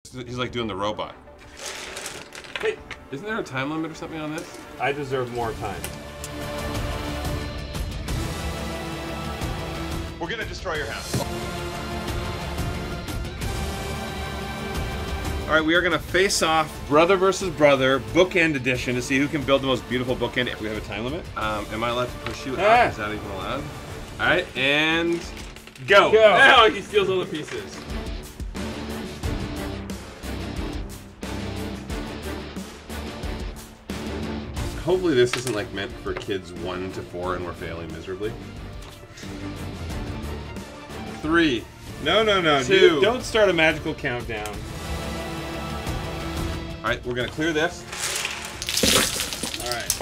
He's like doing the robot. Hey, isn't there a time limit or something on this? I deserve more time. We're gonna destroy your house. All right, we are gonna face off brother versus brother, bookend edition, to see who can build the most beautiful bookend. If we have a time limit, am I allowed to push you out? Is that even allowed? All right, and go. Now he steals all the pieces. Hopefully this isn't like meant for kids 1 to 4 and we're failing miserably. 3. No. 2. Don't start a magical countdown. Alright, we're gonna clear this. Alright.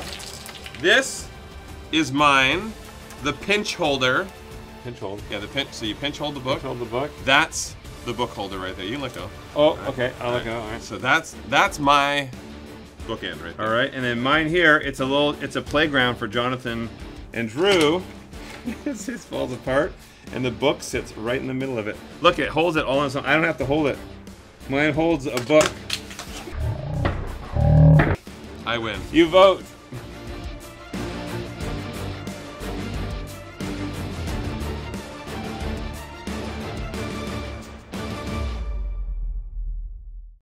This is mine. The pinch holder. Pinch hold. Yeah, the pinch. So you pinch hold the book. Pinch hold the book. That's the book holder right there. You can let go. Oh, right. Okay. I'll let go. All right. So that's my bookend right there. All right, and then mine here. It's a playground for Jonathan and Drew. It falls apart, and the book sits right in the middle of it. Look, it holds it all on its own. I don't have to hold it. Mine holds a book. I win. You vote.